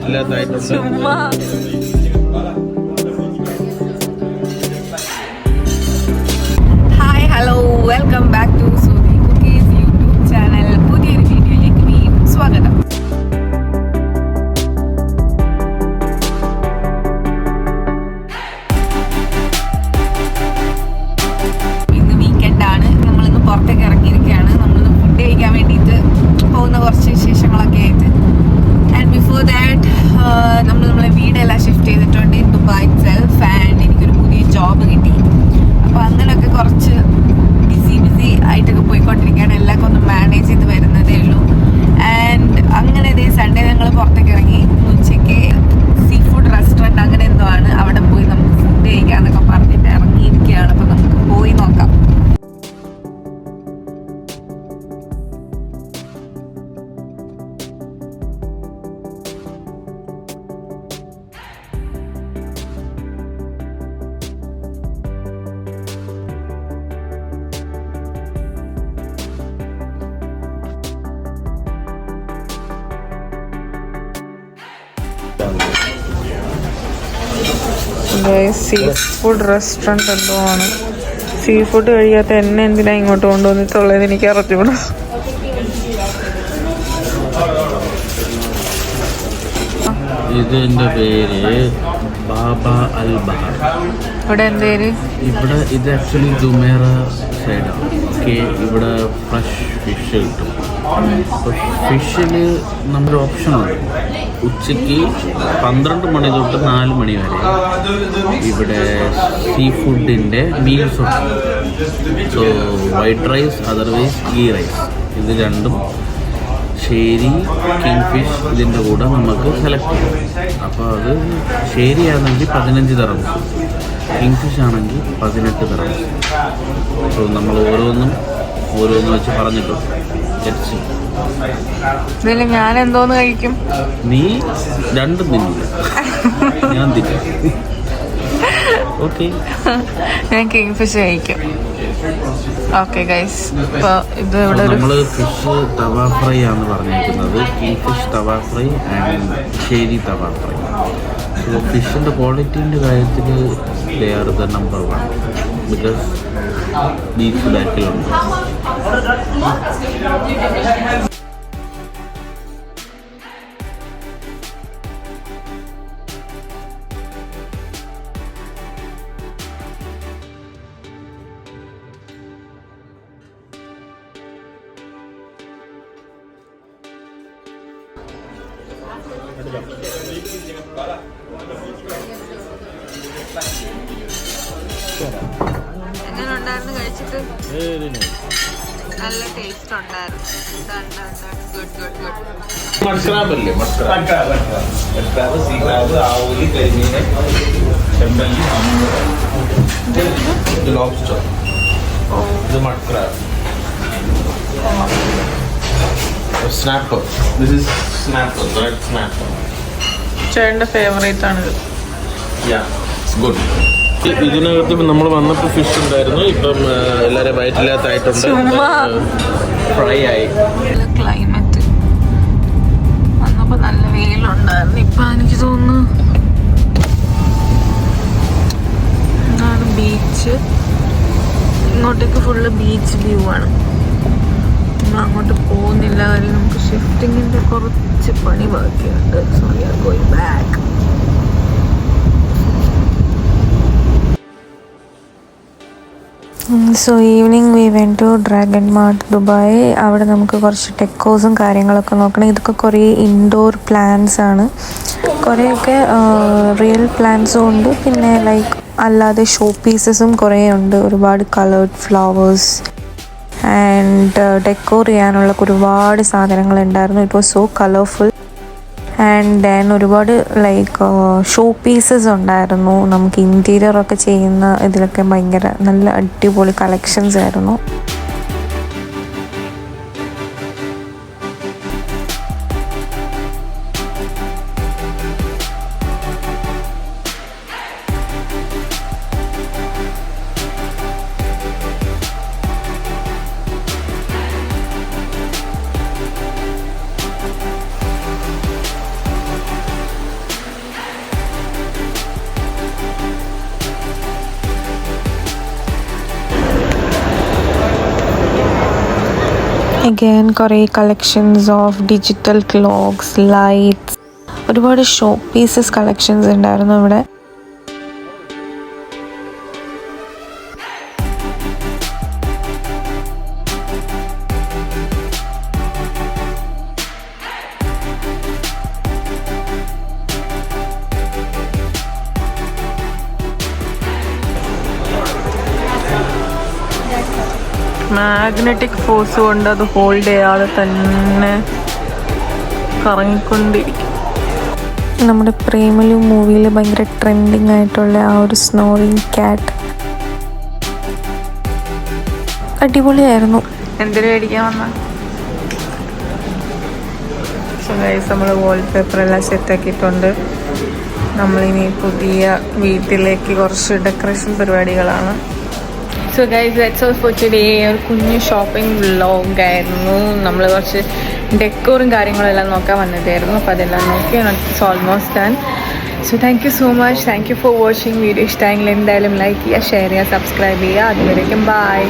വയറ്റില്ലാത്തായിട്ടുണ്ട്. Hi hello welcome back to Sudhi Cookies YouTube channel. പുതിയൊരു വീഡിയോയിലേക്ക് വീണ്ടും സ്വാഗതം. ഇന്ന് വീക്കെൻഡാണ്. നമ്മളിന്ന് പുറത്തേക്ക് ഇറങ്ങിയിരിക്കുകയാണ്. നമ്മളിന്ന് ഫുഡ് കഴിക്കാൻ വേണ്ടിയിട്ട് പോകുന്ന കുറച്ച് വിശേഷങ്ങളൊക്കെ ആയിട്ട്. ആൻഡ് ബിഫോർ ദാറ്റ് നമ്മളെ വീടെല്ലാം ഷിഫ്റ്റ് ചെയ്തിട്ടുണ്ട് ഇൻ ദുബായ് സെൽഫ്. ആൻഡ് എനിക്കൊരു പുതിയ ജോബ് കിട്ടി. അപ്പോൾ അങ്ങനെയൊക്കെ കുറച്ച് ബിസി ആയിട്ടൊക്കെ പോയിക്കൊണ്ടിരിക്കുകയാണ്. എല്ലാം ഒന്ന് മാനേജ് ചെയ്ത് വരുന്നതേ ഉള്ളൂ. ആൻഡ് അങ്ങനെ ഇതേ സൺഡേ ഞങ്ങൾ പുറത്തേക്ക് ഇറങ്ങി. ഉച്ചയ്ക്ക് സീ ഫുഡ് റെസ്റ്റോറൻറ്റ് അങ്ങനെ എന്തോ ആണ്. അവിടെ പോയി നമുക്ക് ഫുഡ് കഴിക്കാമെന്നൊക്കെ പറഞ്ഞിട്ട് ഇറങ്ങിയിരിക്കുകയാണ്. അപ്പോൾ നമുക്ക് പോയി നോക്കാം. സീ ഫുഡ് റെസ്റ്റോറൻറ്റ് എന്തോ ആണ്. സീ ഫുഡ് കഴിയാത്ത എന്നെ എന്തിനാ ഇങ്ങോട്ട് കൊണ്ടുവന്നിട്ടുള്ളത് എനിക്ക് അറിഞ്ഞൂടാ. ഇതിന്റെ പേര് ബാബ അൽ ബഹർ. ഇവിടെ എന്തേര്? ഇവിടെ ഇത് ആക്ച്വലി ജുമേറ സൈഡാണ്. ഓക്കെ, ഇവിടെ ഫ്രഷ് ഫിഷ് കിട്ടും. ഫിഷിൽ നമ്മുടെ ഓപ്ഷനുണ്ട്. ഉച്ചയ്ക്ക് 12 മണി തൊട്ട് 4 മണി വരെ ഇവിടെ സീ ഫുഡിൻ്റെ മീൽസ് ഉണ്ട്. So white rice, otherwise ghee rice, ഇത് രണ്ടും ശരി കിങ് ഫിഷ് ഇതിൻ്റെ കൂടെ നമുക്ക് സെലക്ട് ചെയ്യാം. അപ്പോൾ അത് ശരിയാണെങ്കിൽ 15 ദിർഹംസ്, കിങ് ഫിഷ് ആണെങ്കിൽ 18 ദിർഹംസ്. സോ നമ്മൾ ഓരോന്ന് വെച്ച് പറഞ്ഞിട്ടുണ്ട്. ഇതില് ഞാൻ എന്തോന്ന് കഴിക്കും? നീ രണ്ടും തിന്നില്ല, ഞാൻ തിന്നും. ഓക്കെ, ഞാൻ കിങ് ഫിഷ് കഴിക്കും. ഓക്കെ ഗൈസ്, ഇപ്പോൾ ഇത് ഇവിടെ നമ്മൾ ഫിഷ് തവ ഫ്രൈ ആണ് പറഞ്ഞിരിക്കുന്നത്. Kingfish tawa fry and ഷേരി തവ ഫ്രൈ. സോ ഫിഷിൻ്റെ ക്വാളിറ്റീൻ്റെ കാര്യത്തിൽ they are the number 1 because beach ബാക്കിലുണ്ട്. എങ്ങനെ ഉണ്ടായിരുന്നു കഴിച്ചിട്ട്? നല്ല ടേസ്റ്റ് ഉണ്ടായിരുന്നു. മസ്ക്രാബല്ലേ, മസ്ക്രാബ്, സീ ക്രാബ്, ആവോലി, കരിമീൻ, ചെമ്പല്ലി, ഇത് ലോബ്സ്റ്റർ, ഇത് mud crab, snapper. This is snapper, red snapper. ചേട്ടൻ്റെ ഫേവറേറ്റ് ആണിത്. ഗുഡ്. ഇതിനകത്ത് നമ്മൾ വന്നപ്പോൾ ഫിഷ് ഉണ്ടായിരുന്നു. ഇപ്പം എല്ലാവരും വയറ്റില്ലാത്തായിട്ടുണ്ട്. ഫ്രൈ ആയി. ക്ലൈമറ്റ് വന്നപ്പോൾ നല്ല വെയിലുണ്ടായിരുന്നു. ഇപ്പം എനിക്ക് തോന്നുന്നു എന്താണ് ബീച്ച്. ഇങ്ങോട്ടേക്ക് ഫുള്ള് ബീച്ച് വ്യൂ ആണ്. നമ്മൾ അങ്ങോട്ട് പോകുന്നില്ല. കാര്യം നമുക്ക് ഷിഫ്റ്റിങ്ങിൻ്റെ കുറച്ച് പണി ബാക്കിയുണ്ട്. So we are going back. So evening we went to Dragon Mart Dubai. അവിടെ നമുക്ക് കുറച്ച് ടെക്കോസും കാര്യങ്ങളൊക്കെ നോക്കണം. ഇതൊക്കെ കുറേ ഇൻഡോർ പ്ലാന്റ്സ് ആണ്. കുറേയൊക്കെ റിയൽ പ്ലാന്റ്സും ഉണ്ട്, പിന്നെ ലൈക്ക് അല്ലാതെ ഷോ പീസസും കുറേ ഉണ്ട്. ഒരുപാട് കളേർഡ് ഫ്ലവേഴ്സ് ആൻഡ് ഡെക്കോർ ചെയ്യാനുള്ള ഒരുപാട് സാധനങ്ങളുണ്ടായിരുന്നു. It was so colourful. And then ഒരുപാട് ലൈക്ക് ഷോ പീസസ് ഉണ്ടായിരുന്നു. നമുക്ക് ഇൻറ്റീരിയർ ഒക്കെ ചെയ്യുന്ന ഇതിലൊക്കെ ഭയങ്കര നല്ല അടിപൊളി കളക്ഷൻസ് ആയിരുന്നു. അഗൈൻ കുറേ collections of digital clocks, lights, ഒരുപാട് ഷോ പീസസ് കളക്ഷൻസ് ഉണ്ടായിരുന്നു ഇവിടെ. മാഗ്നറ്റിക് ഫോഴ്സ് കൊണ്ട് അത് ഹോൾഡ് ചെയ്യാതെ തന്നെ കറങ്ങിക്കൊണ്ടിരിക്കും. നമ്മുടെ പ്രേമലു മൂവിയിൽ ഭയങ്കര ട്രെൻഡിങ് ആയിട്ടുള്ള ആ ഒരു സ്നോറിങ് ക്യാറ്റ് അടിപൊളിയായിരുന്നു. എന്തിനു മേടിക്കാൻ വന്ന നമ്മൾ വാൾപേപ്പറെല്ലാം സെറ്റാക്കിയിട്ടുണ്ട്. നമ്മളിനി പുതിയ വീട്ടിലേക്ക് കുറച്ച് ഡെക്കറേഷൻ പരിപാടികളാണ്. So guys, that's all for today. ഒരു കുഞ്ഞു ഷോപ്പിംഗ് വ്ലോഗായിരുന്നു. നമ്മൾ കുറച്ച് ഡെക്കോറും കാര്യങ്ങളും എല്ലാം നോക്കാൻ വന്നതായിരുന്നു. അപ്പോൾ അതെല്ലാം നോക്കി it's almost done. So thank you so much. Thank you for watching. Video ഇഷ്ടമായെങ്കിൽ എന്തായാലും ലൈക്ക് ചെയ്യുക, ഷെയർ ചെയ്യുക, സബ്സ്ക്രൈബ് ചെയ്യുക. അതുവരേക്കും ബൈ.